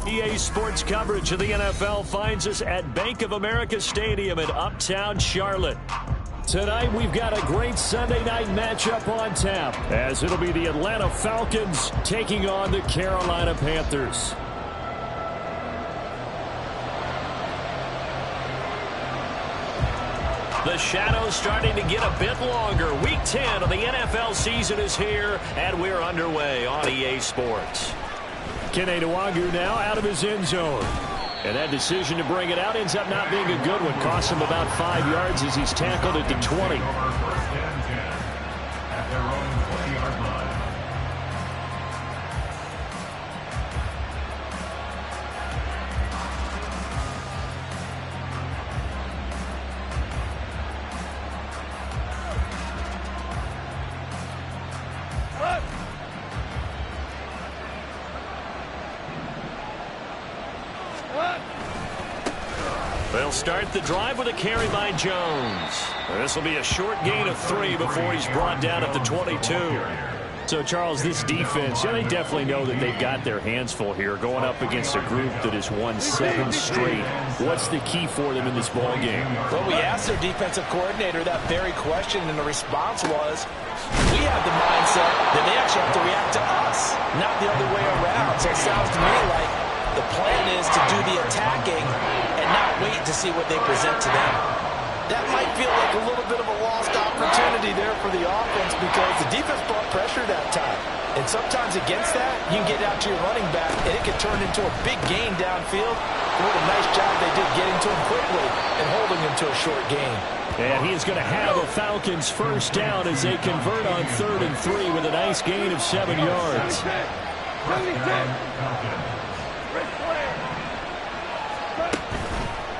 EA Sports coverage of the NFL finds us at Bank of America Stadium in Uptown Charlotte. Tonight, we've got a great Sunday night matchup on tap, as it'll be the Atlanta Falcons taking on the Carolina Panthers. The shadow's starting to get a bit longer. Week 10 of the NFL season is here, and we're underway on EA Sports. Kene Nwangu now out of his end zone. And that decision to bring it out ends up not being a good one. Costs him about 5 yards as he's tackled at the 20. They'll start the drive with a carry by Jones. This will be a short gain of 3 before he's brought down at the 22. So, Charles, this defense, they definitely know that they've got their hands full here going up against a group that has won 7 straight. What's the key for them in this ball game? Well, we asked their defensive coordinator that very question, and the response was, we have the mindset that they actually have to react to us, not the other way around. So it sounds to me like the plan is to do the attacking and not wait to see what they present to them. That might feel like a little bit of a lost opportunity there for the offense because the defense brought pressure that time. And sometimes against that, you can get out to your running back, and it can turn into a big gain downfield. What a nice job they did getting to him quickly and holding him to a short gain. And he is going to have the Falcons first down as they convert on 3rd and 3 with a nice gain of 7 yards.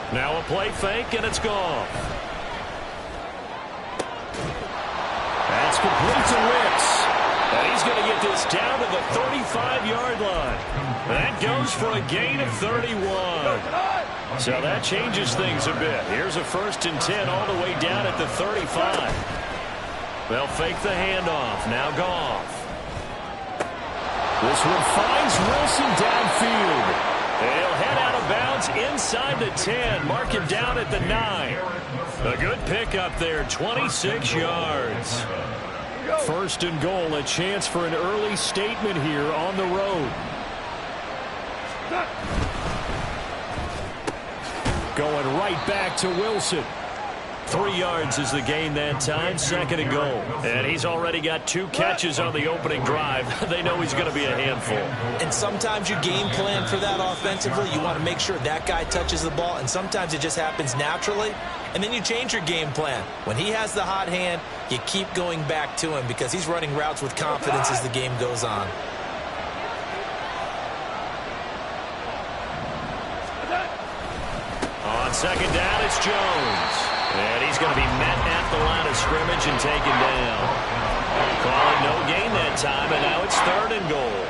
Now a play fake, and it's gone. That's complete to Wicks. And he's going to get this down to the 35-yard line. That goes for a gain of 31. So that changes things a bit. Here's a 1st and 10 all the way down at the 35. They'll fake the handoff. Now Goff. This one finds Wilson downfield. He'll head out of bounds inside the 10. Mark him down at the 9. A good pickup there, 26 yards. 1st and goal, a chance for an early statement here on the road. Going right back to Wilson. 3 yards is the gain that time, 2nd and goal. And he's already got 2 catches on the opening drive. They know he's going to be a handful. And sometimes you game plan for that offensively. You want to make sure that guy touches the ball, and sometimes it just happens naturally. And then you change your game plan. When he has the hot hand, you keep going back to him because he's running routes with confidence as the game goes on. On 2nd down, it's Jones. And he's going to be met at the line of scrimmage and taken down. Calling no gain that time, and now it's 3rd and goal.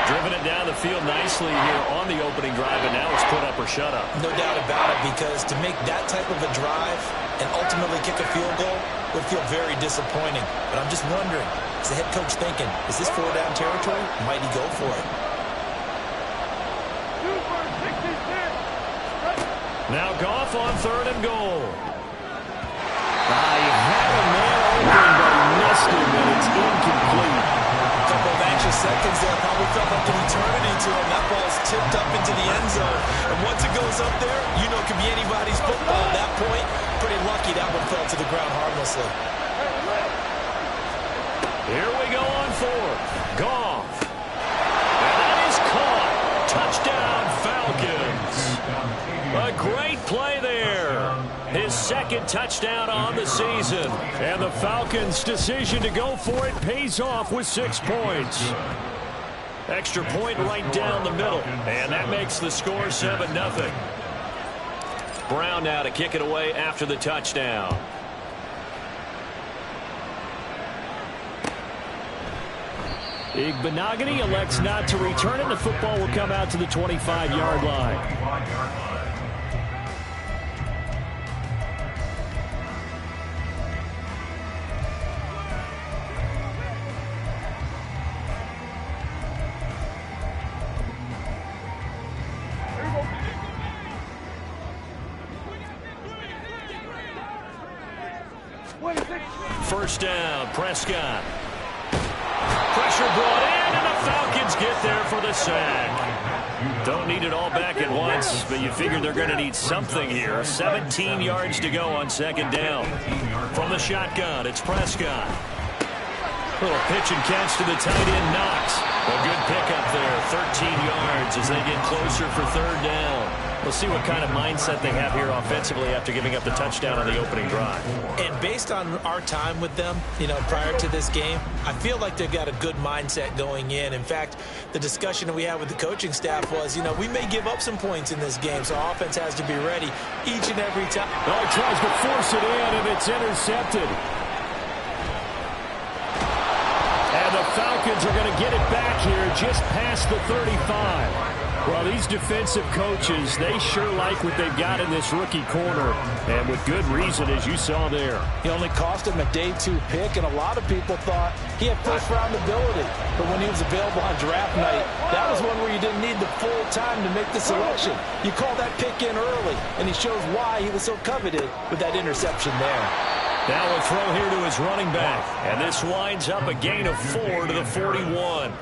Driven it down the field nicely here on the opening drive, and now it's put up or shut up. No doubt about it, because to make that type of a drive and ultimately kick a field goal would feel very disappointing. But I'm just wondering, is the head coach thinking, is this 4-down territory? Might he go for it? Now Goff on 3rd and goal. He had a man open, but he missed him, and it's incomplete. A couple of anxious seconds there. Probably felt like an eternity to him. That ball's tipped up into the end zone. And once it goes up there, you know it could be anybody's football. At that point, pretty lucky that one fell to the ground harmlessly. Here we go on 4th. Goff. And that is caught. Touchdown, Falcons. A great play there. his second touchdown on the season. And the Falcons' decision to go for it pays off with 6 points. Extra point right down the middle. And that makes the score 7-0. Brown now to kick it away after the touchdown. Igbenogany elects not to return it. The football will come out to the 25-yard line. First down, Prescott. Pressure brought in, and the Falcons get there for the sack. Don't need it all back at once, but you figure they're going to need something here. 17 yards to go on second down. From the shotgun, it's Prescott. Little pitch and catch to the tight end, Knox. A good pickup there, 13 yards as they get closer for third down. We'll see what kind of mindset they have here offensively after giving up the touchdown on the opening drive. And based on our time with them, prior to this game, I feel like they've got a good mindset going in. In fact, the discussion that we had with the coaching staff was, we may give up some points in this game, so offense has to be ready each and every time. Oh, he tries to force it in, and it's intercepted. And the Falcons are going to get it back here just past the 35. Well, these defensive coaches, they sure like what they've got in this rookie corner, and with good reason, as you saw there. He only cost him a day 2 pick, and a lot of people thought he had first-round ability. But when he was available on draft night, that was one where you didn't need the full time to make the selection. You call that pick in early, and he shows why he was so coveted with that interception there. Now a throw here to his running back, and this winds up a gain of 4 to the 41.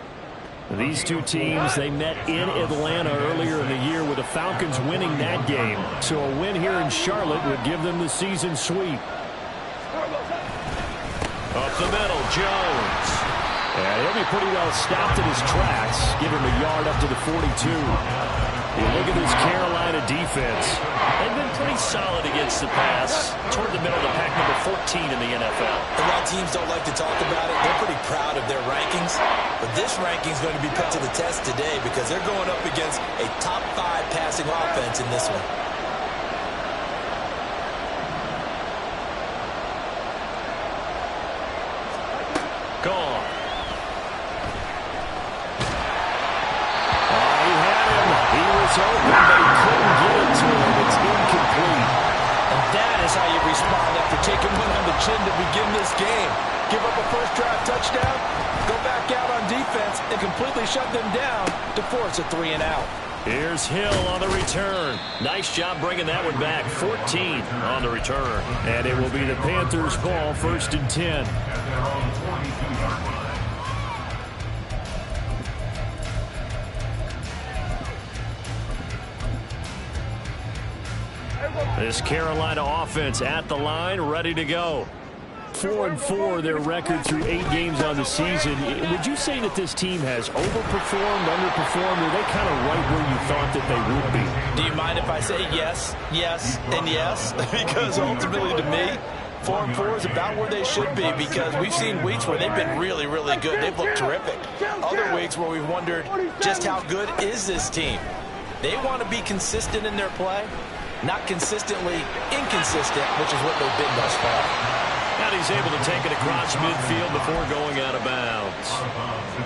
These two teams, they met in Atlanta earlier in the year with the Falcons winning that game. So a win here in Charlotte would give them the season sweep. Up the middle, Jones. And he'll be pretty well stopped in his tracks. Give him a yard up to the 42. You look at this Carolina defense. They've been pretty solid against the pass. Toward the middle of the pack, number 14 in the NFL. And while teams don't like to talk about it, they're pretty proud of their rankings. But this ranking is going to be put to the test today because they're going up against a top 5 passing offense in this one. Gone. Open, but he couldn't get it to him. It's incomplete. And that is how you respond after taking one on the chin to begin this game. Give up a first drive touchdown, go back out on defense, and completely shut them down to force a 3 and out. Here's Hill on the return. Nice job bringing that one back. 14 on the return. And it will be the Panthers' ball, 1st and 10. This Carolina offense at the line, ready to go. 4-4 their record through 8 games on the season. Would you say that this team has overperformed, underperformed, or are they kind of right where you thought that they would be? Do you mind if I say yes, yes, and yes? Because ultimately to me, 4-4 is about where they should be because we've seen weeks where they've been really, really good. They've looked terrific. Other weeks where we've wondered just how good is this team. They want to be consistent in their play. Not consistently inconsistent, which is what they've been thus far. And he's able to take it across midfield before going out of bounds.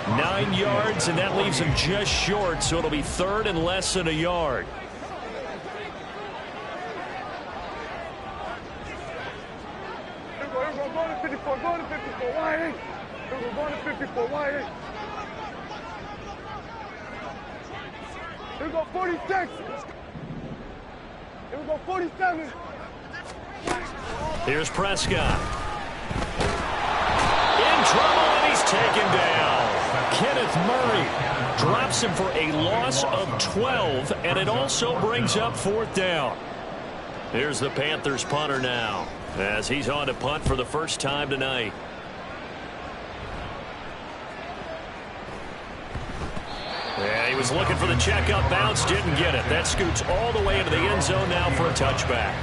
9 yards, and that leaves him just short, so it'll be 3rd and less than a yard. Go to 54, wide eight. Go to 54, wide eight. Here we go, 46. Here we go, 47. Here's Prescott. In trouble, and he's taken down. Kenneth Murray drops him for a loss of 12, and it also brings up 4th down. Here's the Panthers punter now, as he's on to punt for the first time tonight. Yeah, he was looking for the checkup bounce, didn't get it. That scoots all the way into the end zone now for a touchback.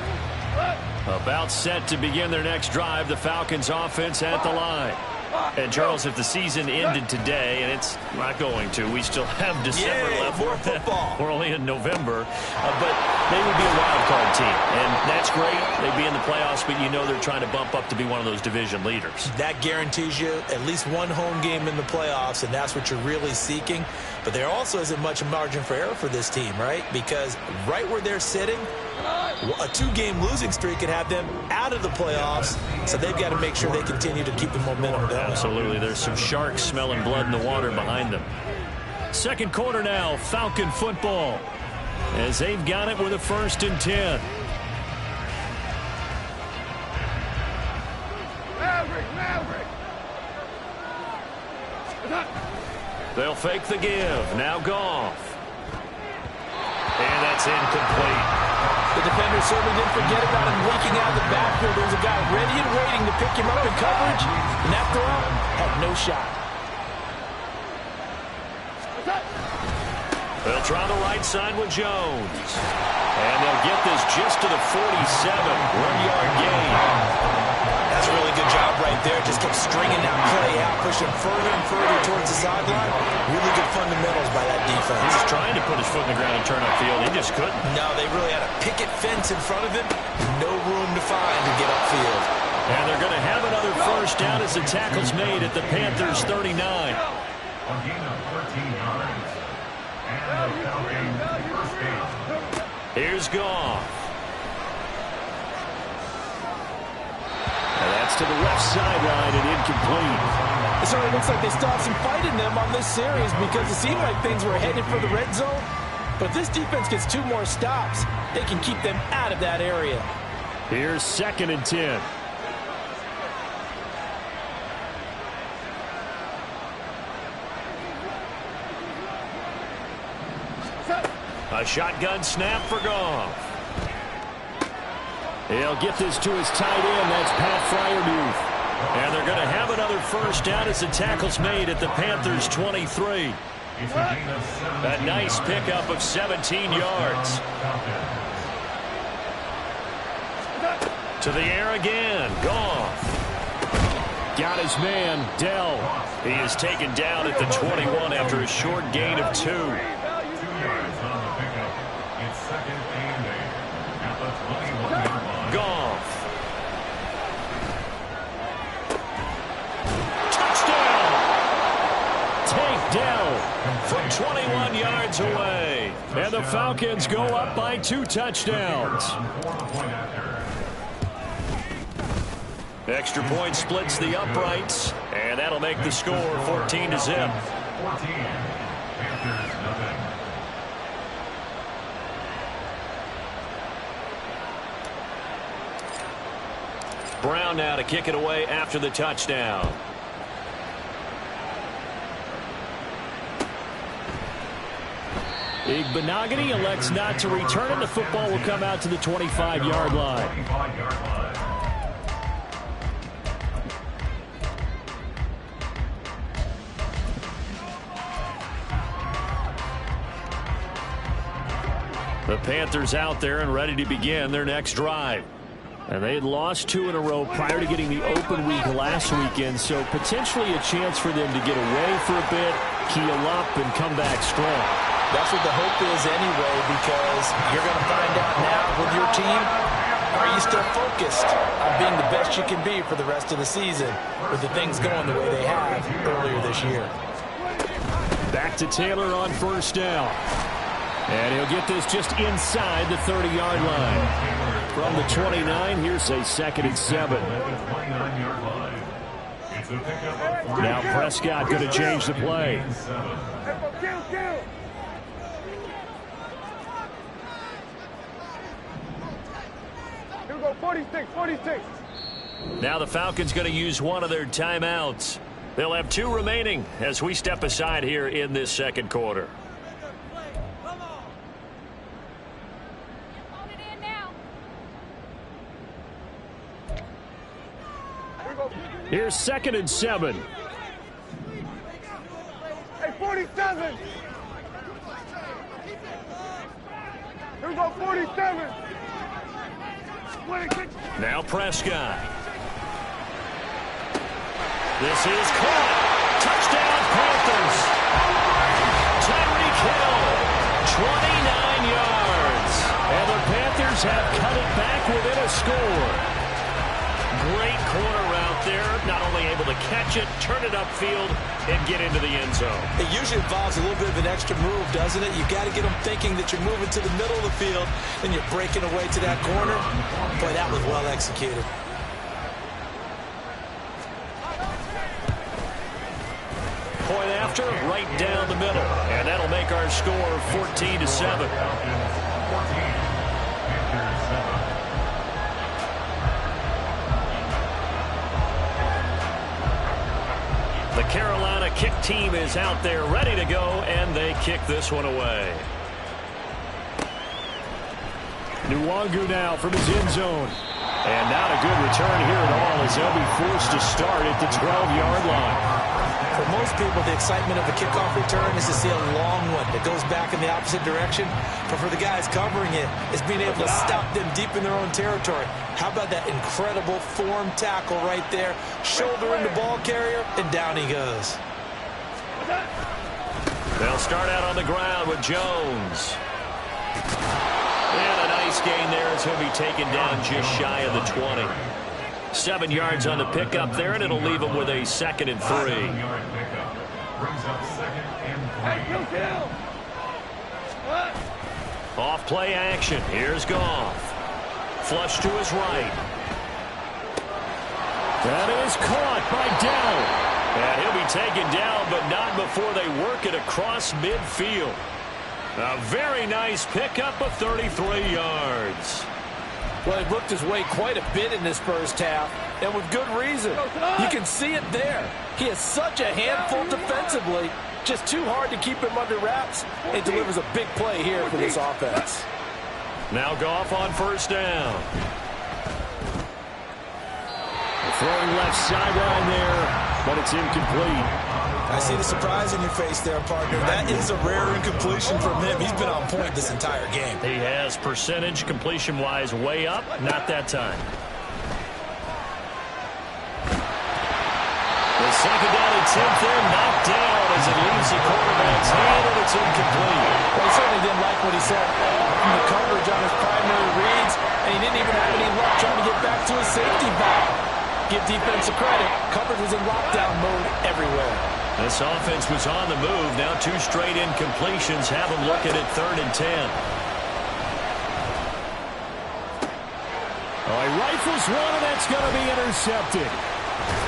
About set to begin their next drive, the Falcons offense at the line. And Charles, if the season ended today, and it's not going to, we still have December left. More football. We're only in November, but they would be a wild card team, and that's great. They'd be in the playoffs, but you know they're trying to bump up to be one of those division leaders. That guarantees you at least one home game in the playoffs, and that's what you're really seeking. But there also isn't much margin for error for this team, right? Because right where they're sitting, a 2-game losing streak could have them out of the playoffs, so they've got to make sure they continue to keep the momentum going. Absolutely. There's some sharks smelling blood in the water behind them. Second quarter now, Falcon football, as they've got it with a 1st and 10. Maverick. They'll fake the give. Now Goff. And that's incomplete. The defender certainly didn't forget about him leaking out of the backfield. There was a guy ready and waiting to pick him up in coverage, and that throw had no shot. They'll try the right side with Jones. And they'll get this just to the 47. 1-yard gain. That's a really good job right there. Just kept stringing that play out, pushing further and further towards the sideline. Really good fundamentals by that defense. He was trying to put his foot in the ground and turn upfield. He just couldn't. No, they really had a picket fence in front of him. No room to find to get upfield. And they're going to have another 1st down as the tackle's made at the Panthers' 39. Here's Goff. And that's to the left sideline and incomplete. It certainly looks like they still have some fight in them on this series because it seemed like things were headed for the red zone. But if this defense gets 2 more stops, they can keep them out of that area. Here's 2nd and 10. A shotgun snap for Goff. He'll get this to his tight end. That's Pat Freiermuth. And they're going to have another 1st down as the tackle's made at the Panthers' 23. A nice pickup of 17 yards. To the air again. Goff. Got his man, Dell. He is taken down at the 21 after a short gain of 2. Goff. Touchdown! Take down from 21 yards away. And the Falcons go up by 2 touchdowns. Extra point splits the uprights, and that'll make the score 14-0. Brown now to kick it away after the touchdown. Igbenogany elects not to return it. The football will come out to the 25-yard line. The Panthers out there and ready to begin their next drive. And they had lost 2 in a row prior to getting the open week last weekend, so potentially a chance for them to get away for a bit, keel up, and come back strong. That's what the hope is anyway, because you're going to find out now with your team, are you still focused on being the best you can be for the rest of the season with the things going the way they have earlier this year? Back to Taylor on 1st down. And he'll get this just inside the 30-yard line. From the 29, here's a 2nd and 7. Now Prescott going to change the play. Here we go, 46. Now the Falcons going to use one of their timeouts. They'll have 2 remaining as we step aside here in this 2nd quarter. Here's 2nd and 7. Hey, 47. Here we go, 47. Now Prescott. This is caught. Touchdown, Panthers. Tyreek Hill, 29 yards. And the Panthers have cut it back within a score. Great corner route there. Not only able to catch it, turn it upfield, and get into the end zone. It usually involves a little bit of an extra move, doesn't it? You've got to get them thinking that you're moving to the middle of the field, and you're breaking away to that corner. Boy, that was well executed. Point after, right down the middle. And that'll make our score 14-7. The Carolina kick team is out there ready to go, and they kick this one away. Nwangu now from his end zone. And not a good return here at all as they'll be forced to start at the 12-yard line. For most people, the excitement of a kickoff return is to see a long one that goes back in the opposite direction. But for the guys covering it, it's being able to stop them deep in their own territory. How about that incredible form tackle right there? Shoulder in the ball carrier, and down he goes. They'll start out on the ground with Jones. And a nice gain there as he'll be taken down just shy of the 20. 7 yards on the pickup there, and it'll leave him with a 2nd and 3. Off play action. Here's Goff. Flush to his right. That is caught by Dell. And he'll be taken down, but not before they work it across midfield. A very nice pickup of 33 yards. Well, he looked his way quite a bit in this first half, and with good reason. You can see it there. He is such a handful defensively. Just too hard to keep him under wraps. It delivers a big play here for this offense. Now Goff on first down. Throwing left sideline there, but it's incomplete. I see the surprise in your face there, partner. That is a rare incompletion from him. He's been on point this entire game. He has percentage completion-wise way up. Not that time. The second down and 10th there, knocked down as it leaves the quarterback's hand, and it's incomplete. Well, he certainly didn't like what he saw from the coverage on his primary reads, and he didn't even have any luck trying to get back to his safety valve. Give defense a credit. Coverage was in lockdown mode everywhere. This offense was on the move. Now 2 straight incompletions have them looking at 3rd and 10. Oh, he rifles one, and that's going to be intercepted.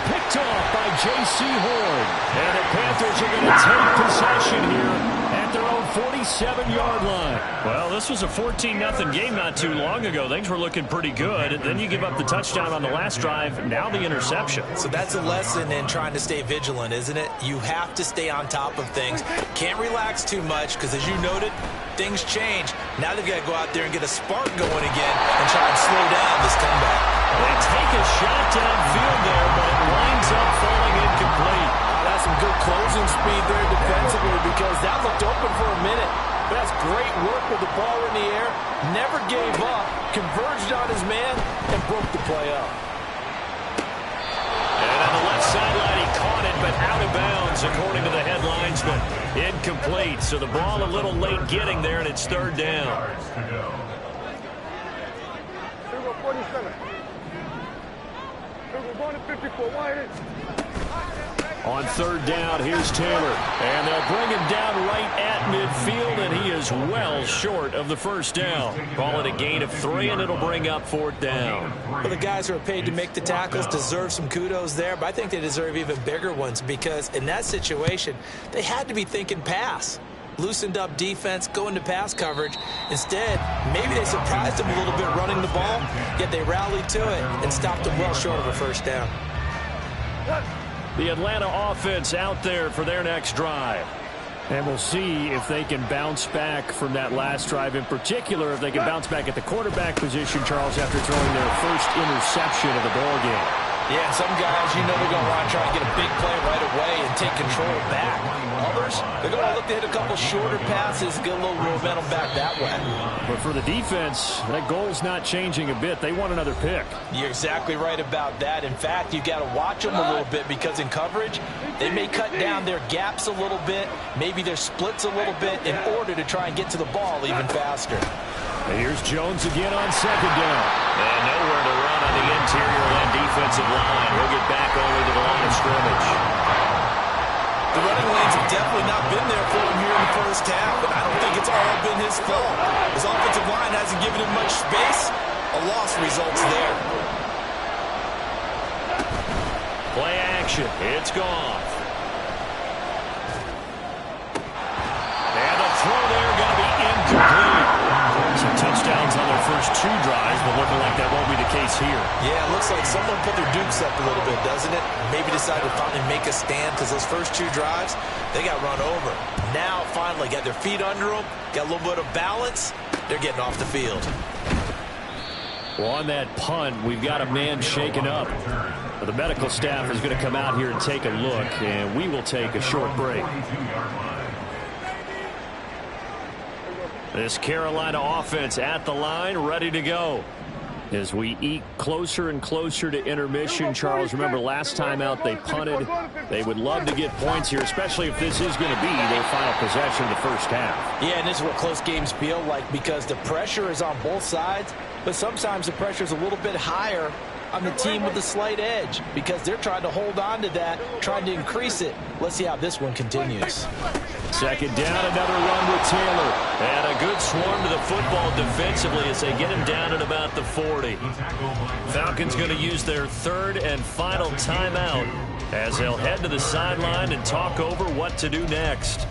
Picked off by J.C. Horn. And the Panthers are going to take possession here at their own 47-yard line. Well, this was a 14-0 game not too long ago. Things were looking pretty good. And then you give up the touchdown on the last drive. Now the interception. So that's a lesson in trying to stay vigilant, isn't it? You have to stay on top of things. Can't relax too much because, as you noted, things change. Now they've got to go out there and get a spark going again and try and slow down this comeback. They take a shot downfield there, but it winds up falling incomplete. That's some good closing speed there defensively because that looked open for a minute. But that's great work with the ball in the air. Never gave up, converged on his man, and broke the play up. And on the left sideline, he caught it, but out of bounds, according to the head linesman. Incomplete, so the ball a little late getting there, and it's 3rd down. 47. We're going to 54. Wide. On 3rd down, here's Taylor. And they'll bring him down right at midfield, and he is well short of the first down. Call it a gain of 3, and it'll bring up 4th down. Well, the guys who are paid to make the tackles deserve some kudos there, but I think they deserve even bigger ones because in that situation, they had to be thinking pass. Loosened up defense, going to pass coverage. Instead, maybe they surprised him a little bit running the ball, yet they rallied to it and stopped him well short of a first down. The Atlanta offense out there for their next drive. And we'll see if they can bounce back from that last drive. In particular, if they can bounce back at the quarterback position, Charles, after throwing their first interception of the ball game. Yeah, and some guys, you know they're going to want to try and get a big play right away and take control back. Others, they're going to look to hit a couple shorter passes and get a little momentum back that way. But for the defense, that goal's not changing a bit. They want another pick. You're exactly right about that. In fact, you've got to watch them a little bit because in coverage, they may cut down their gaps a little bit, maybe their splits a little bit in order to try and get to the ball even faster. And here's Jones again on second down. And nowhere to run on the interior of that defensive line. He'll get back only to the line of scrimmage. The running lanes have definitely not been there for him here in the first half, but I don't think it's all been his fault. His offensive line hasn't given him much space. A loss results there. Play action. It's gone. And the throw there going to be incomplete. Some touchdowns on their first 2 drives, but looking like that won't be the case here. Yeah, it looks like someone put their dukes up a little bit, doesn't it? Maybe decided to finally make a stand because those first 2 drives, they got run over. Now, finally, got their feet under them, got a little bit of balance. They're getting off the field. Well, on that punt, we've got a man shaken up. The medical staff is going to come out here and take a look, and we will take a short break. This Carolina offense at the line, ready to go. As we eke closer and closer to intermission, Charles, remember last time out they punted. They would love to get points here, especially if this is going to be their final possession of the first half. Yeah, and this is what close games feel like because the pressure is on both sides, but sometimes the pressure is a little bit higher on the team with the slight edge because they're trying to hold on to that, trying to increase it. Let's see how this one continues. Second down, another run with Taylor. And a good swarm to the football defensively as they get him down at about the 40. Falcons going to use their 3rd and final timeout as they'll head to the sideline and talk over what to do next.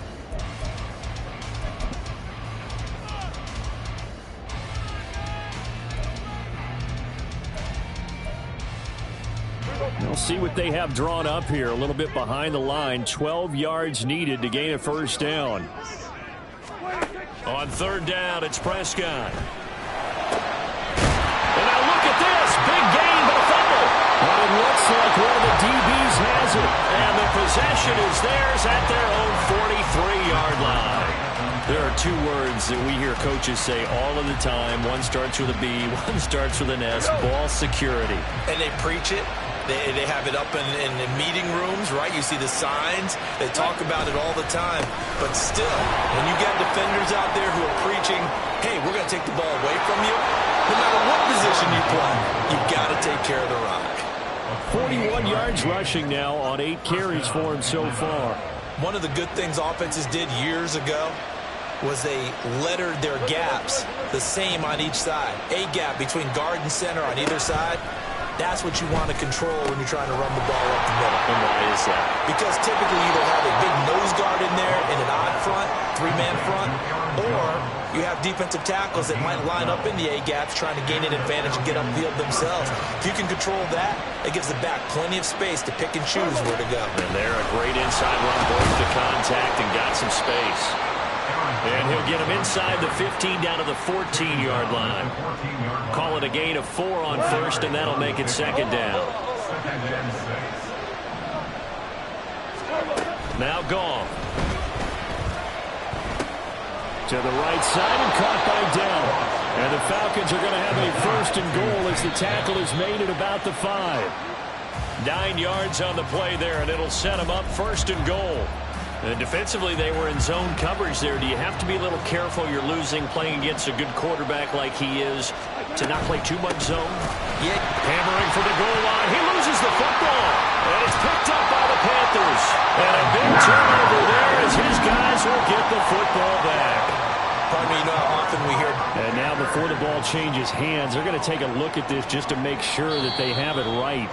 We'll see what they have drawn up here. A little bit behind the line. 12 yards needed to gain a first down. On 3rd down, it's Prescott. And now look at this. Big gain, but a fumble. But it looks like one of the DBs has it. And the possession is theirs at their own 43-yard line. There are 2 words that we hear coaches say all of the time. One starts with a B, one starts with an S. Ball security. And they preach it. They have it up in meeting rooms, right? You see the signs. They talk about it all the time. But still, when you got defenders out there who are preaching, hey, we're going to take the ball away from you, no matter what position you play, you've got to take care of the rock. 41 yards rushing now on 8 carries for him so far. One of the good things offenses did years ago was they lettered their gaps the same on each side. A gap between guard and center on either side. That's what you want to control when you're trying to run the ball up the middle. And why is that? Because typically you either have a big nose guard in there in an odd front, 3-man front, or you have defensive tackles that might line up in the A-gaps trying to gain an advantage and get upfield themselves. If you can control that, it gives the back plenty of space to pick and choose where to go. And they're a great inside run, broke the contact and got some space. And he'll get him inside the 15 down to the 14-yard line. Call it a gain of 4 on 1st, and that'll make it 2nd down. Now Goff. To the right side and caught by Dell. And the Falcons are going to have a 1st and goal as the tackle is made at about the 5. 9 yards on the play there, and it'll set them up 1st and goal. And defensively, they were in zone coverage there. Do you have to be a little careful? You're losing playing against a good quarterback like he is to not play too much zone? Yeah. Hammering for the goal line. He loses the football. And it's picked up by the Panthers. And a big turnover there as his guys will get the football back. Pardon me, you know how often we hear. And now before the ball changes hands, they're going to take a look at this just to make sure that they have it right.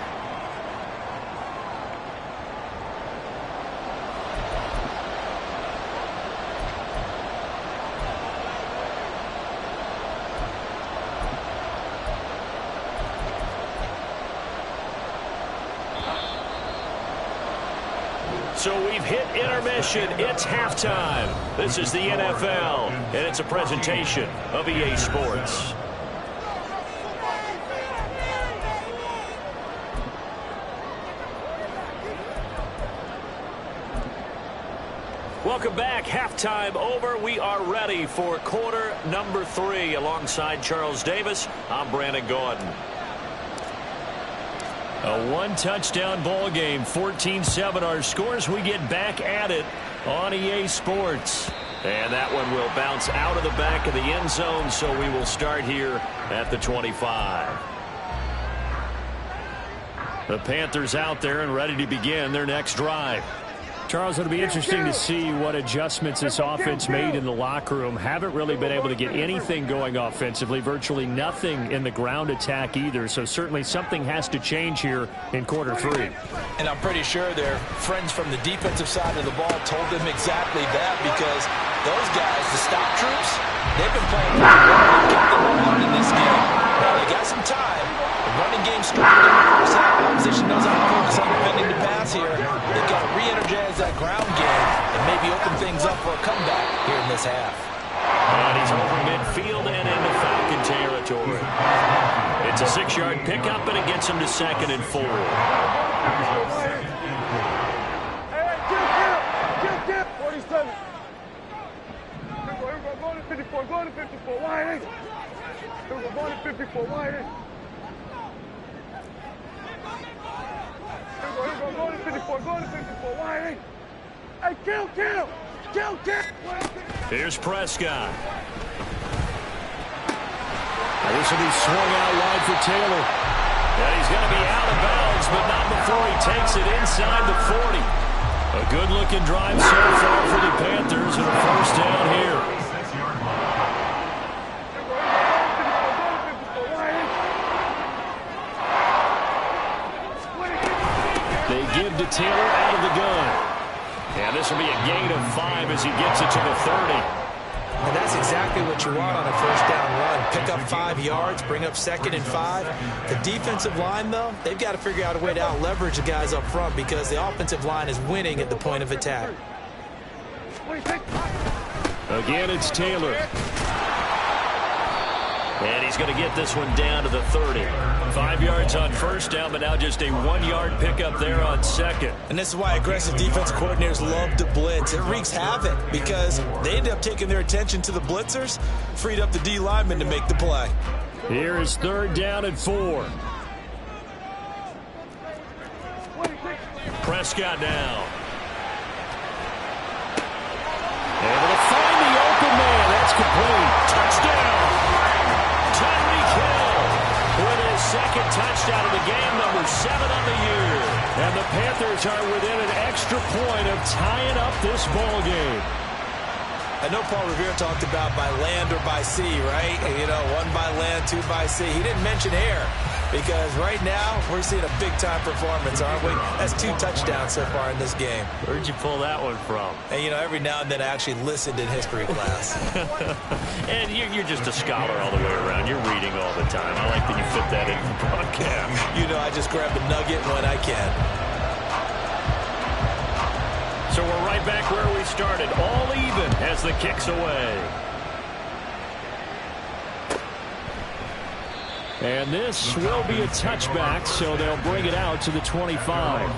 So we've hit intermission. It's halftime. This is the NFL, and it's a presentation of EA Sports. Welcome back. Halftime over. We are ready for quarter number 3. Alongside Charles Davis, I'm Brandon Gaudin. A one-touchdown ball game, 14-7 our scores. We get back at it on EA Sports. And that one will bounce out of the back of the end zone, so we will start here at the 25. The Panthers out there and ready to begin their next drive. Charles, it'll be interesting to see what adjustments this offense made in the locker room. Haven't really been able to get anything going offensively, virtually nothing in the ground attack either. So certainly something has to change here in quarter 3. And I'm pretty sure their friends from the defensive side of the ball told them exactly that, because those guys, the stop troops, they've been playing pretty well and kept them around in this game. Now they got some time. The running game struggled in the first half. Opposition knows how to focus on defending the pass here. They've got to re-energize that ground game and maybe open things up for a comeback here in this half. And he's over midfield and into Falcon territory. It's a 6-yard pickup, and it gets him to 2nd and 4. Hey, kill. 47. Go to 54. Go to 54. Wide. Go to 54. Wide. Go to 54. Go to 54. Wide. Hey, kill. Here's Prescott. This will be swung out wide for Taylor. And he's going to be out of bounds, but not before he takes it inside the 40. A good-looking drive so far for the Panthers, and a first down here. They give to Taylor out of the gun. And this will be a gain of 5 as he gets it to the 30. And that's exactly what you want on a first down run. Pick up 5 yards, bring up 2nd and 5. The defensive line, though, they've got to figure out a way to out-leverage the guys up front, because the offensive line is winning at the point of attack. Again, it's Taylor. And he's going to get this one down to the 30. 5 yards on first down, but now just a 1-yard pickup there on 2nd. And this is why aggressive defensive coordinators love to blitz. It wreaks havoc because they end up taking their attention to the blitzers, freed up the D lineman to make the play. Here is 3rd down and 4. Prescott down. Able to find the open man. That's complete. Touchdown. Tyreek Hill with his 2nd touchdown of the game, number 7 on the year. And the Panthers are within an extra point of tying up this ball game. I know Paul Revere talked about by land or by sea, right? You know, 1 by land, 2 by sea. He didn't mention air, because right now we're seeing a big-time performance, aren't we? That's 2 touchdowns so far in this game. Where'd you pull that one from? And, you know, every now and then I actually listened in history class. And you're just a scholar all the way around. You're reading all the time. I like that you fit that in the broadcast. You know, I just grab the nugget when I can. So we're right back where we started, all even as the kick's away. And this will be a touchback, so they'll bring it out to the 25.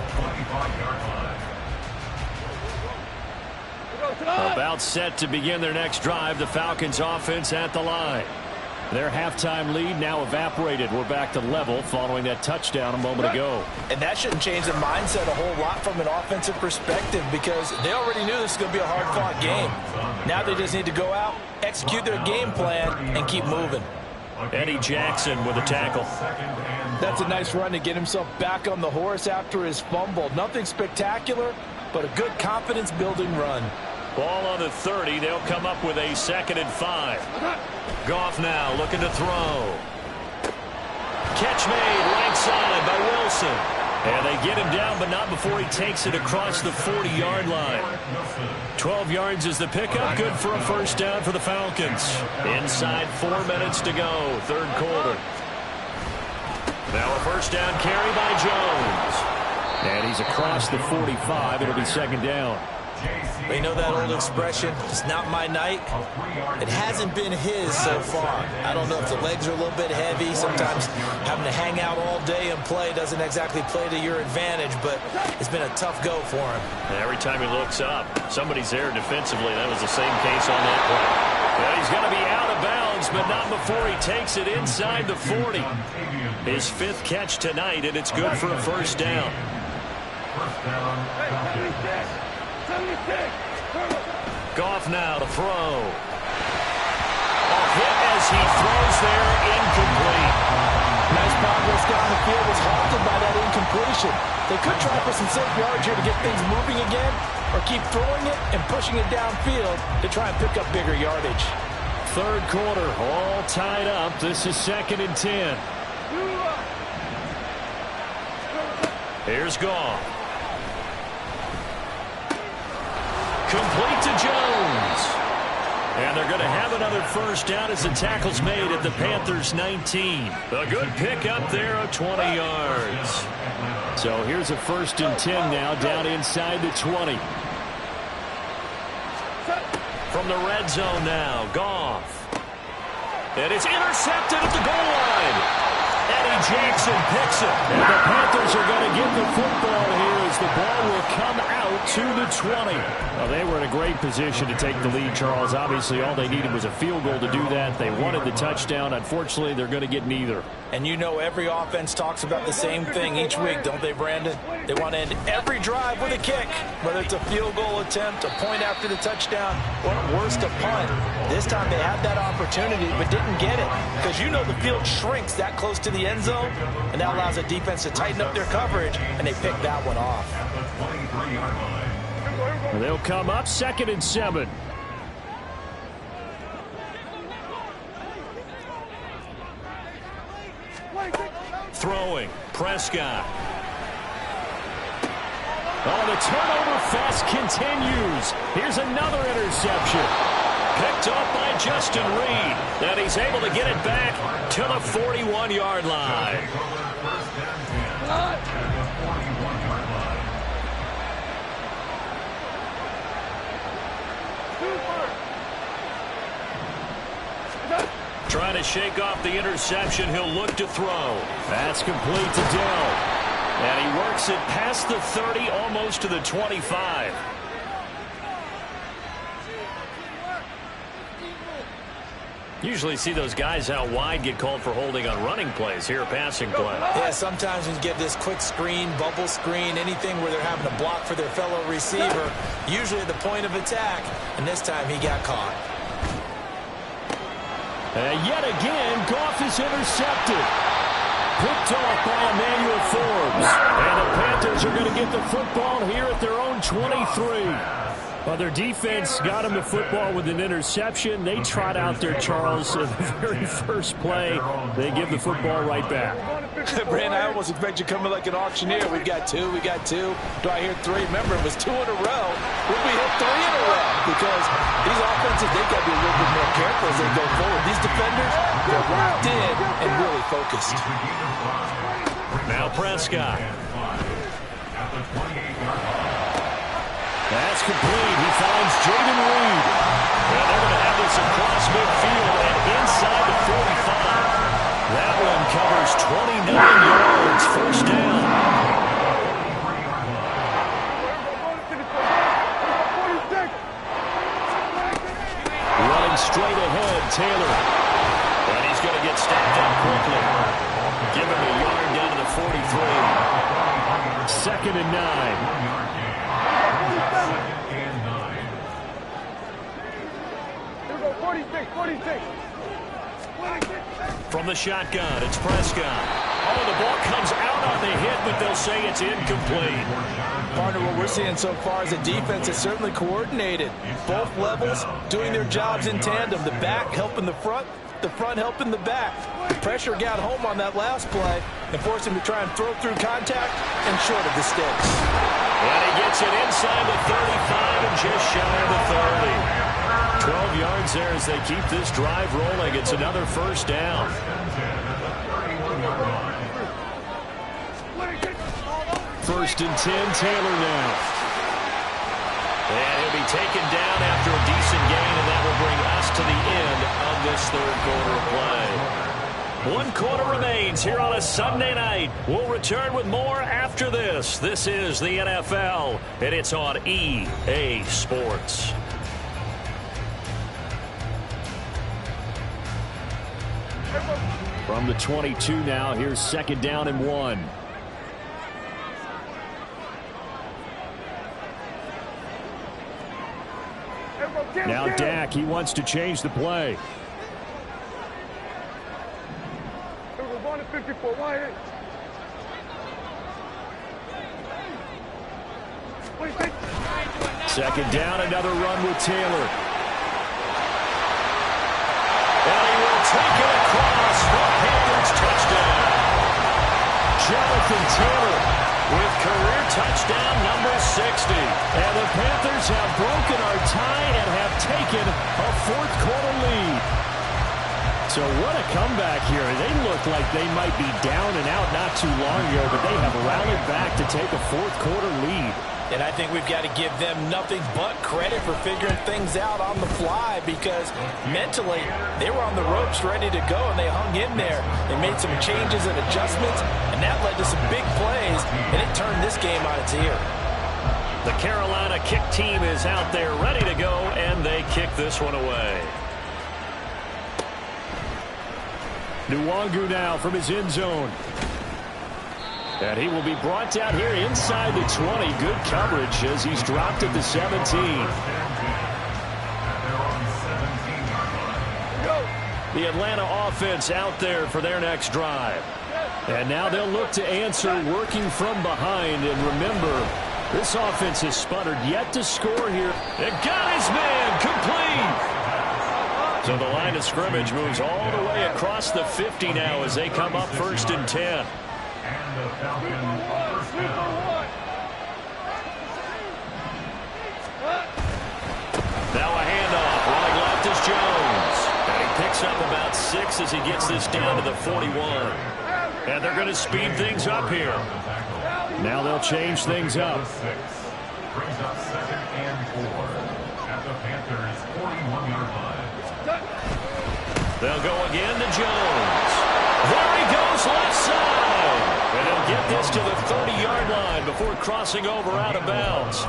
About set to begin their next drive, the Falcons offense at the line. Their halftime lead now evaporated. We're back to level following that touchdown a moment ago. And that shouldn't change the mindset a whole lot from an offensive perspective, because they already knew this was going to be a hard-fought game. Now they just need to go out, execute their game plan, and keep moving. Eddie Jackson with a tackle. That's a nice run to get himself back on the horse after his fumble. Nothing spectacular, but a good confidence-building run. Ball on the 30. They'll come up with a 2nd and 5. Goff now looking to throw. Catch made right side by Wilson. And they get him down, but not before he takes it across the 40-yard line. 12 yards is the pickup. Good for a first down for the Falcons. Inside 4 minutes to go, 3rd quarter. Now a first down carry by Jones. And he's across the 45. It'll be 2nd down. But you know that old expression, it's not my night? It hasn't been his so far. I don't know if the legs are a little bit heavy. Sometimes having to hang out all day and play doesn't exactly play to your advantage, but it's been a tough go for him. And every time he looks up, somebody's there defensively. That was the same case on that play. Yeah, he's going to be out of bounds, but not before he takes it inside the 40. His 5th catch tonight, and it's good for a first down. Goff now to throw. Off hit as he throws there, incomplete. Nice progress down the field was halted by that incompletion. They could try for some safe yards here to get things moving again, or keep throwing it and pushing it downfield to try and pick up bigger yardage. 3rd quarter, all tied up. This is 2nd and 10. Here's Goff. Complete to Jones. And they're going to have another first down as the tackle's made at the Panthers' 19. A good pickup there of 20 yards. So here's a 1st and 10 now, down inside the 20. From the red zone now, Goff. And it's intercepted at the goal line. Eddie Jackson picks it. And the Panthers are going to get the football here as the ball will come out to the 20. Well, they were in a great position to take the lead, Charles. Obviously, all they needed was a field goal to do that. They wanted the touchdown. Unfortunately, they're going to get neither. And you know every offense talks about the same thing each week, don't they, Brandon? They want to end every drive with a kick, whether it's a field goal attempt, a point after the touchdown, or worse, a punt. This time they had that opportunity but didn't get it because you know the field shrinks that close to the end zone, and that allows the defense to tighten up their coverage, and they picked that one off. They'll come up 2nd and 7. Throwing, Prescott. Oh, the turnover fest continues. Here's another interception. Picked up by Justin Reed. And he's able to get it back to the 41-yard line. Trying to shake off the interception. He'll look to throw. That's complete to Dell. And he works it past the 30, almost to the 25. Usually see those guys out wide get called for holding on running plays. Here, a passing play. Yeah, sometimes you get this quick screen, bubble screen, anything where they're having to block for their fellow receiver, usually at the point of attack, and this time he got caught. And yet again, Goff is intercepted. Picked off by Emmanuel Forbes. And the Panthers are going to get the football here at their own 23. Well, their defense got him the football with an interception. They trot out there, Charles, in the very first play. They give the football right back. Brandon, I almost expect you coming like an auctioneer. We got two. Do I hear 3? Remember, it was 2 in a row. Will we hit 3 in a row? Because these offenses, they got to be a little bit more careful as they go forward. These defenders, they're locked in and really focused. Now Prescott. That's complete. He finds Jaden Reed. And they're going to have this across midfield and inside the 45. That one covers 29 yards. First down. Running straight ahead, Taylor. And he's going to get stacked up quickly. Give him a yard down to the 43. 2nd and 9. From the shotgun, it's Prescott. Oh, the ball comes out on the hit, but they'll say it's incomplete. Partner, what we're seeing so far is a defense is certainly coordinated. Both levels doing their jobs in tandem. The back helping the front helping the back. The pressure got home on that last play and forced him to try and throw through contact and short of the sticks. And he gets it inside the 35 and just shy of the 30. 12 yards there as they keep this drive rolling. It's another first down. First and 10, Taylor now. And he'll be taken down after a decent gain, and that will bring us to the end of this third quarter of play. 1 quarter remains here on a Sunday night. We'll return with more after this. This is the NFL, and it's on EA Sports. From the 22 now, here's 2nd down and 1. Now Dak, he wants to change the play. We're going to 54 wide. Second down, another run with Taylor. And he will take it across for Panthers touchdown. Jonathan Taylor with career touchdown number 60. And the Panthers have broken our tie and have taken a 4th quarter lead. So what a comeback here. They look like they might be down and out not too long ago, but they have rallied back to take a 4th quarter lead. And I think we've got to give them nothing but credit for figuring things out on the fly, because mentally they were on the ropes ready to go, and they hung in there. They made some changes and adjustments, and that led to some big plays, and it turned this game on its ear. The Carolina kick team is out there ready to go, and they kick this one away. Nwangu now from his end zone. And he will be brought down here inside the 20. Good coverage as he's dropped at the 17. The Atlanta offense out there for their next drive. And now they'll look to answer working from behind. And remember, this offense has sputtered yet to score here. And got his man complete. So the line of scrimmage moves all the way across the 50 now as they come up 1st and 10. Now a handoff. Running left is Jones. And he picks up about 6 as he gets this down to the 41. And they're going to speed things up here. Now they'll change things up. Brings up 2nd and 4 at the Panthers' 41-yard line. They'll go again to Jones. There he goes left side. And he'll get this to the 30-yard line before crossing over out of bounds.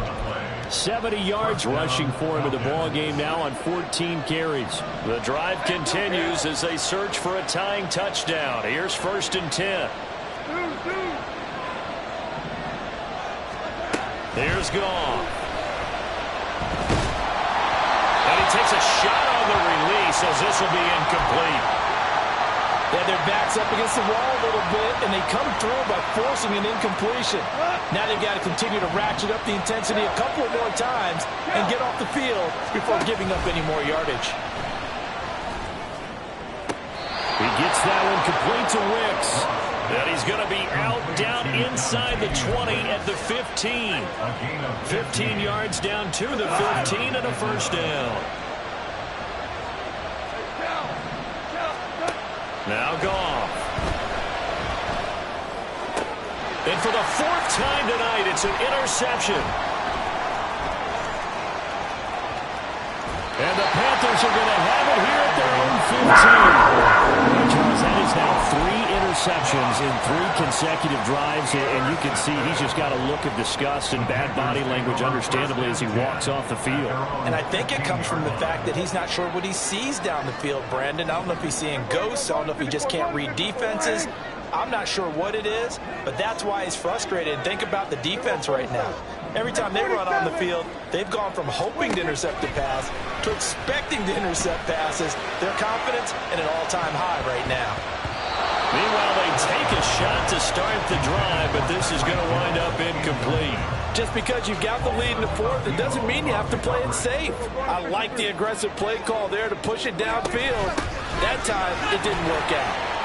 70 yards rushing for him in the ball game now on 14 carries. The drive continues as they search for a tying touchdown. Here's 1st and 10. Here's Goff. And he takes a shot on the release as this will be incomplete. Yeah, their back's up against the wall a little bit, and they come through by forcing an incompletion. Now they've got to continue to ratchet up the intensity a couple of more times and get off the field before giving up any more yardage. He gets that one complete to Wicks. And he's going to be out down inside the 20 at the 15. 15 yards down to the 15 and a 1st down. Now Goff. And for the 4th time tonight, it's an interception. And the Panthers are going to have it here at their own 15. Charles, that is now 3 interceptions in 3 consecutive drives, and you can see he's just got a look of disgust and bad body language, understandably, as he walks off the field. And I think it comes from the fact that he's not sure what he sees down the field, Brandon. I don't know if he's seeing ghosts. I don't know if he just can't read defenses. I'm not sure what it is, but that's why he's frustrated. Think about the defense right now. Every time they run on the field, they've gone from hoping to intercept a pass to expecting to intercept passes. Their confidence at an all-time high right now. Meanwhile, they take a shot to start the drive, but this is going to wind up incomplete. Just because you've got the lead in the 4th, it doesn't mean you have to play it safe. I like the aggressive play call there to push it downfield. That time, it didn't work out.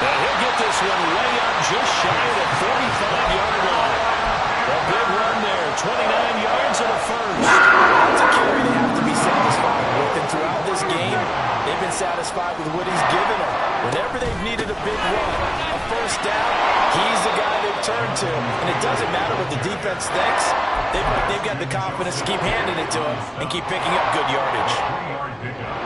And he'll get this one way up just shy of the 45-yard line. A big run there, 29 yards and a 1st. It's a carry they have to be satisfied with, and throughout this game, they've been satisfied with what he's given them. Whenever they've needed a big run, a 1st down, he's the guy they've return to, and it doesn't matter what the defense thinks. They've got the confidence to keep handing it to him and keep picking up good yardage.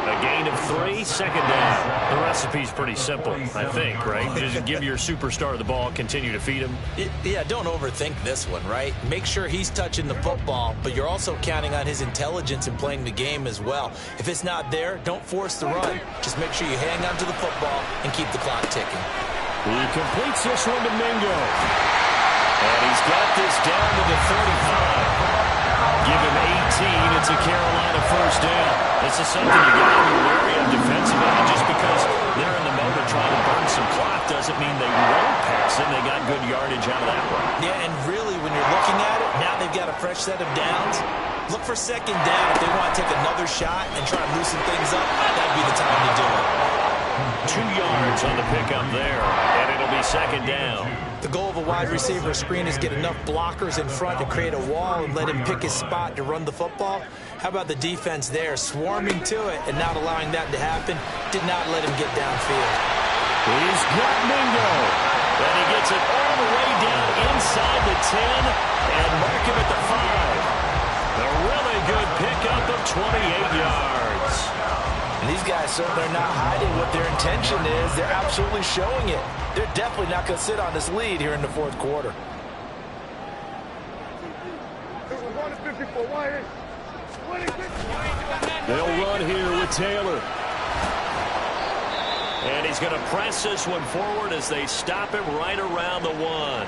A gain of 3, second down. The recipe's pretty simple, I think, right? Just give your superstar the ball, continue to feed him. Yeah, don't overthink this one, right? Make sure he's touching the football, but you're also counting on his intelligence in playing the game as well. If it's not there, don't force the run. Just make sure you hang on to the football and keep the clock ticking. He completes this one to Mingo. And he's got this down to the 35. Give him 18. It's a Carolina first down. This is something you got to be wary of defensively. Just because they're in the mode of trying to burn some clock doesn't mean they won't pass it. They got good yardage out of that one. Yeah, and really, when you're looking at it, now they've got a fresh set of downs. Look for second down. If they want to take another shot and try and loosen things up, that'd be the time to do it. 2 yards on the pickup there, and it'll be second down. The goal of a wide receiver screen is get enough blockers in front to create a wall and let him pick his spot to run the football. How about the defense there, swarming to it and not allowing that to happen? Did not let him get downfield. He's got Mingo, and he gets it all the way down inside the 10 and mark him at the 5. A really good pickup of 28 yards. And these guys certainly are not hiding what their intention is. They're absolutely showing it. They're definitely not going to sit on this lead here in the fourth quarter. They'll run here with Taylor. And he's going to press this one forward as they stop him right around the 1.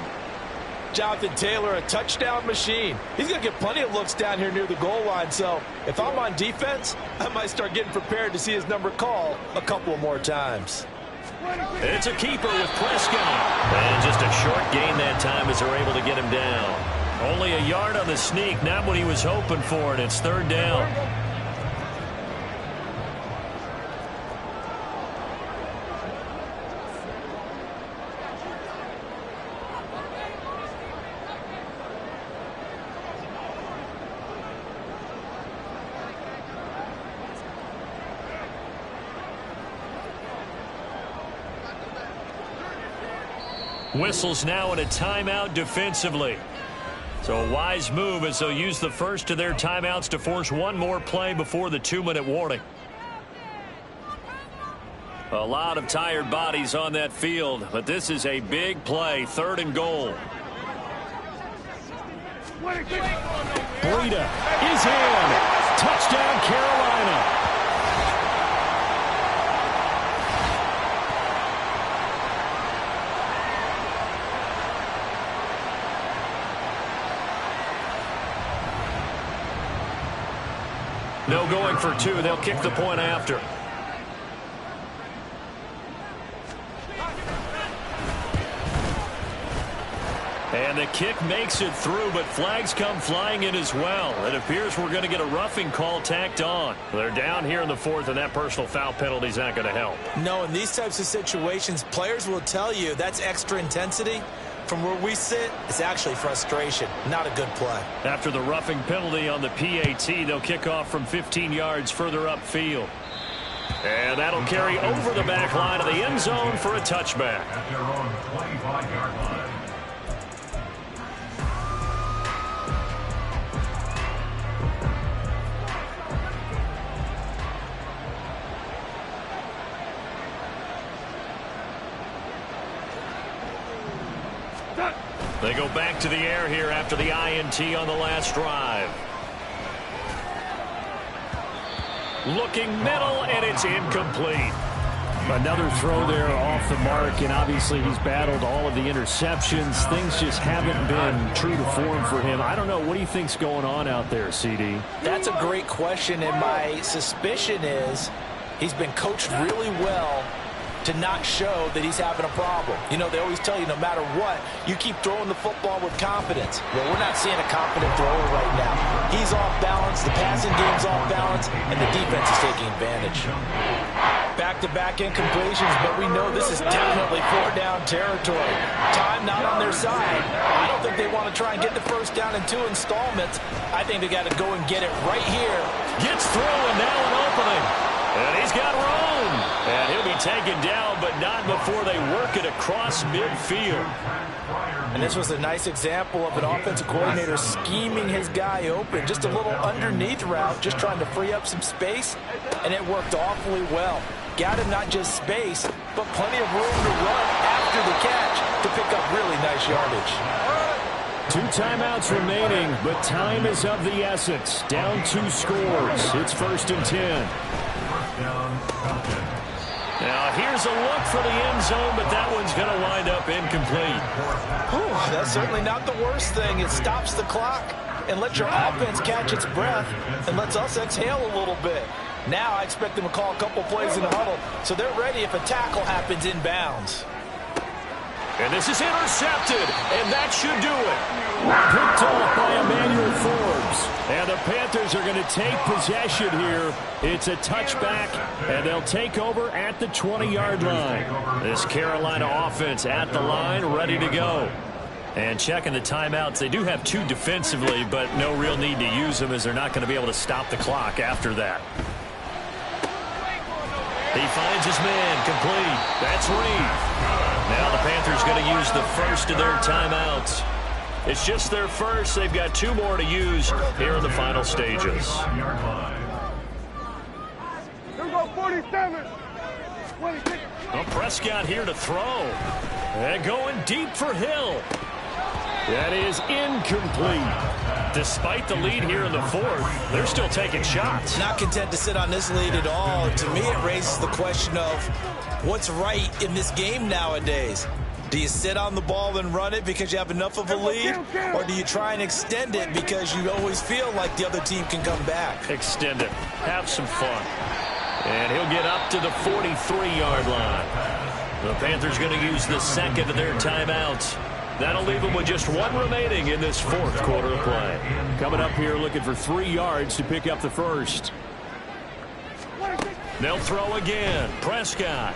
Jonathan Taylor, a touchdown machine. He's going to get plenty of looks down here near the goal line. So if I'm on defense, I might start getting prepared to see his number called a couple more times. It's a keeper with Prescott. And just a short gain that time as they're able to get him down. Only a yard on the sneak, not what he was hoping for, and it's third down. Whistles now in a timeout defensively. So a wise move as they'll use the first of their timeouts to force one more play before the 2-minute warning. A lot of tired bodies on that field, but this is a big play, 3rd and goal. Breida is in. Touchdown, Carolina. No going for 2. They'll kick the point after. And the kick makes it through, but flags come flying in as well. It appears we're going to get a roughing call tacked on. They're down here in the 4th, and that personal foul penalty is not going to help. No, in these types of situations, players will tell you that's extra intensity. From where we sit, it's actually frustration. Not a good play. After the roughing penalty on the PAT, they'll kick off from 15 yards further upfield. And that'll carry over the back line of the end zone for a touchback. At their own 25-yard line. They go back to the air here after the INT on the last drive. Looking middle, and it's incomplete. Another throw there off the mark, and obviously he's battled all of the interceptions. Things just haven't been true to form for him. I don't know. What do you think's going on out there, CD? That's a great question, and my suspicion is he's been coached really well to not show that he's having a problem. You know, they always tell you no matter what, you keep throwing the football with confidence. Well, we're not seeing a confident thrower right now. He's off balance, the passing game's off balance, and the defense is taking advantage. Back-to-back incompletions, but we know this is definitely 4-down territory. Time not on their side. I don't think they want to try and get the first down in 2 installments. I think they got to go and get it right here. Gets through, and now an opening. And he's got room. And he'll be taken down, but not before they work it across midfield. And this was a nice example of an offensive coordinator scheming his guy open. Just a little underneath route, just trying to free up some space, and it worked awfully well. Got him not just space, but plenty of room to run after the catch to pick up really nice yardage. 2 timeouts remaining, but time is of the essence. Down 2 scores. It's 1st and 10. Now, here's a look for the end zone, but that one's going to wind up incomplete. Whew, that's certainly not the worst thing. It stops the clock and lets your offense catch its breath and lets us exhale a little bit. Now I expect them to call a couple plays in the huddle, so they're ready if a tackle happens inbounds. And this is intercepted, and that should do it. Picked off by Emmanuel Forbes. And the Panthers are going to take possession here. It's a touchback, and they'll take over at the 20-yard line. This Carolina offense at the line, ready to go. And checking the timeouts, they do have 2 defensively, but no real need to use them as they're not going to be able to stop the clock after that. He finds his man, complete. That's Reed. Now the Panthers going to use the first of their timeouts. It's just their first. They've got 2 more to use here in the final stages. Here we go, 47. 26. Well, Prescott here to throw. And going deep for Hill. That is incomplete. Despite the lead here in the 4th, they're still taking shots. Not content to sit on this lead at all. To me, it raises the question of what's right in this game nowadays. Do you sit on the ball and run it because you have enough of a lead? Or do you try and extend it because you always feel like the other team can come back? Extend it. Have some fun. And he'll get up to the 43-yard line. The Panthers going to use the second of their timeouts. That'll leave them with just 1 remaining in this 4th quarter of play. Coming up here looking for 3 yards to pick up the first. They'll throw again. Prescott.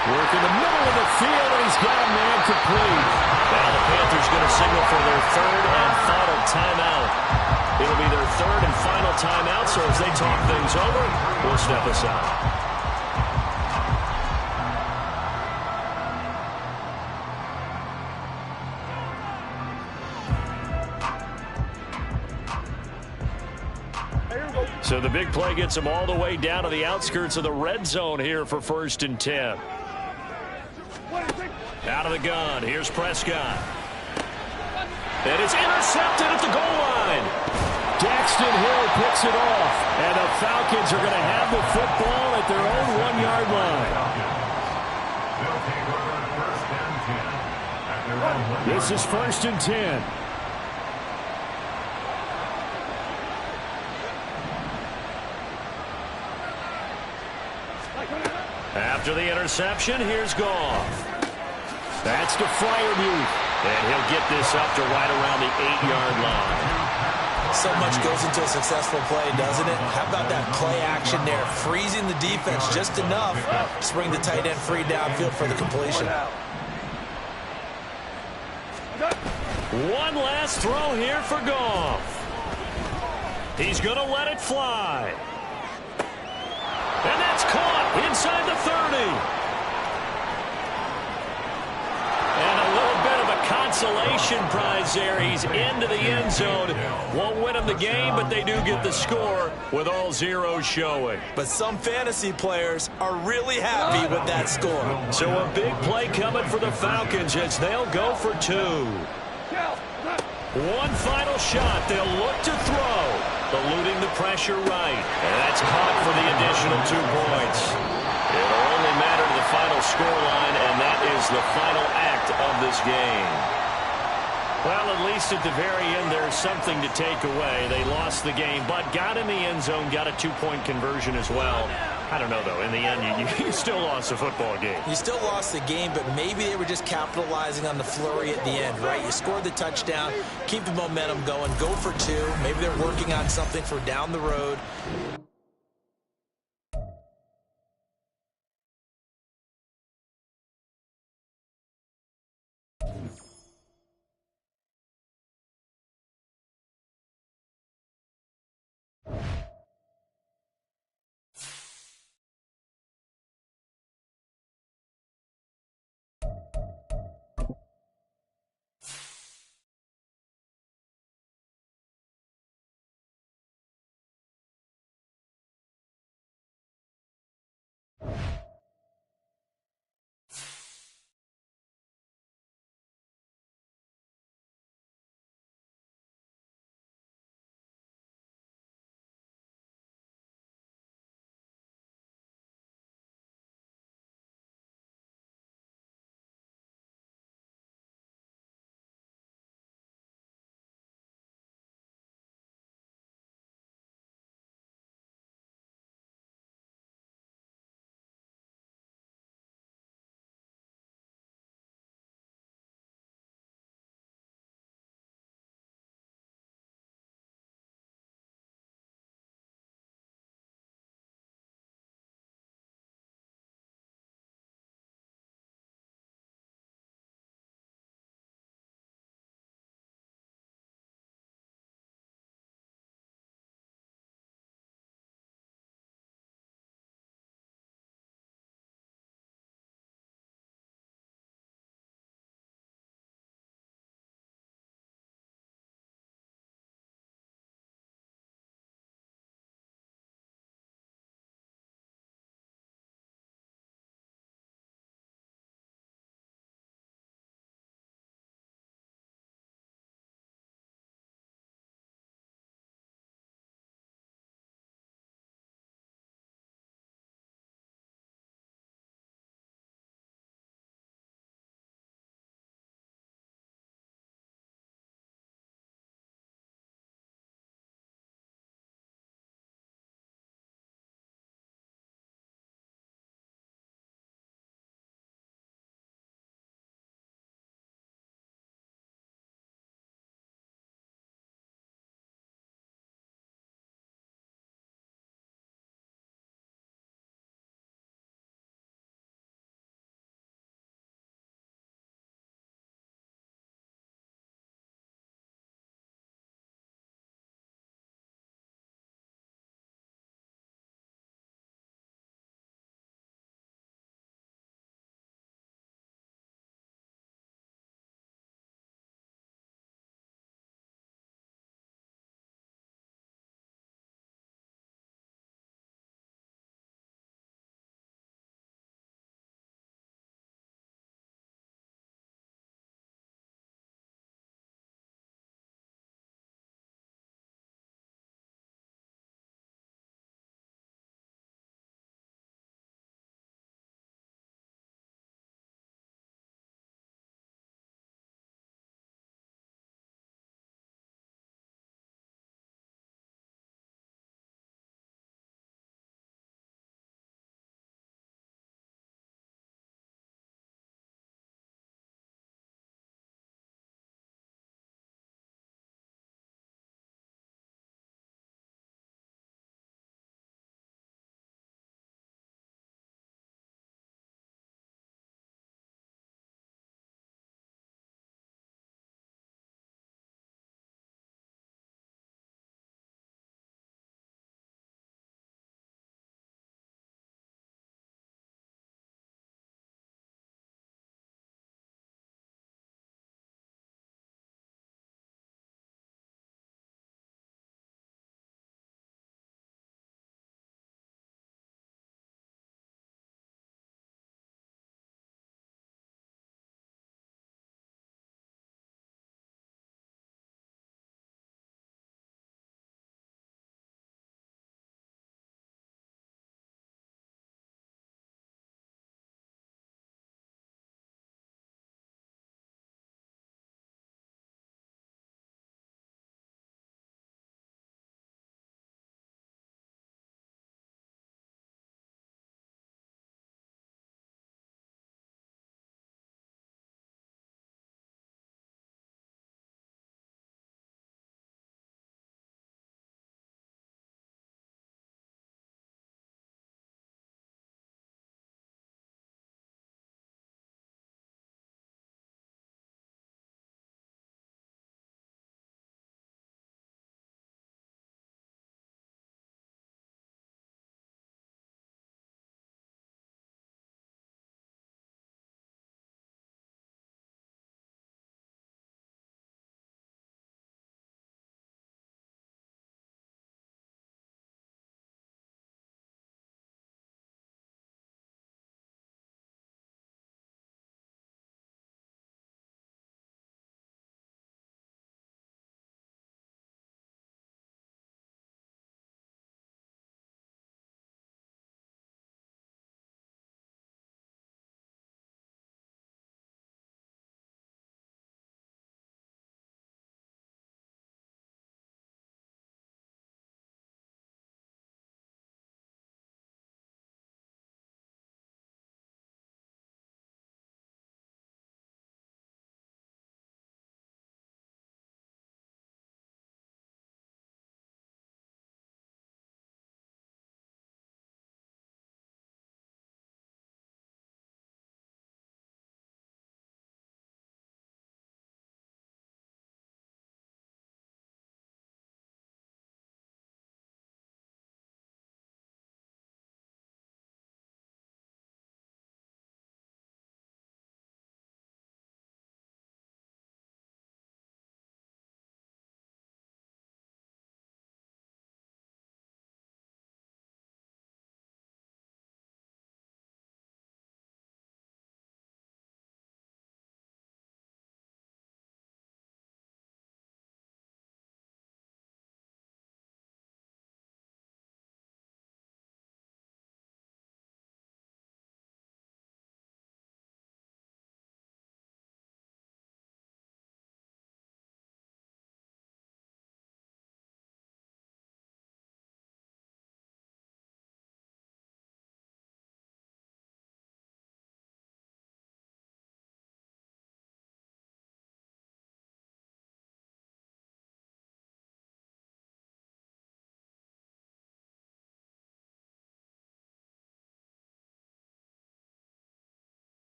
Work in the middle of the field, and he's got a man complete. Now the Panthers going to signal for their 3rd and final timeout. It'll be their 3rd and final timeout, so as they talk things over, we'll step aside. So the big play gets them all the way down to the outskirts of the red zone here for 1st and 10. Out of the gun, here's Prescott. And it's intercepted at the goal line. Daxton Hill picks it off. And the Falcons are going to have the football at their own 1-yard line. This is 1st and 10. After the interception, here's Goff. That's to Freiermuth. And he'll get this up to right around the 8-yard line. So much goes into a successful play, doesn't it? How about that play action there? Freezing the defense just enough to bring the tight end free downfield for the completion. One last throw here for Goff. He's going to let it fly. And that's caught inside the 30. And a little bit of a consolation prize there. He's into the end zone. Won't win him the game, but they do get the score with all zeros showing. But some fantasy players are really happy with that score. So a big play coming for the Falcons as they'll go for 2. One final shot. They'll look to throw. Eluding the pressure right. And that's caught for the additional 2 points. It'll only matter to the final scoreline, and that is the final act of this game. Well, at least at the very end, there's something to take away. They lost the game, but got in the end zone, got a 2-point conversion as well. I don't know, though. In the end, you still lost a football game. You still lost the game, but maybe they were just capitalizing on the flurry at the end, right? You scored the touchdown, keep the momentum going, go for 2. Maybe they're working on something for down the road.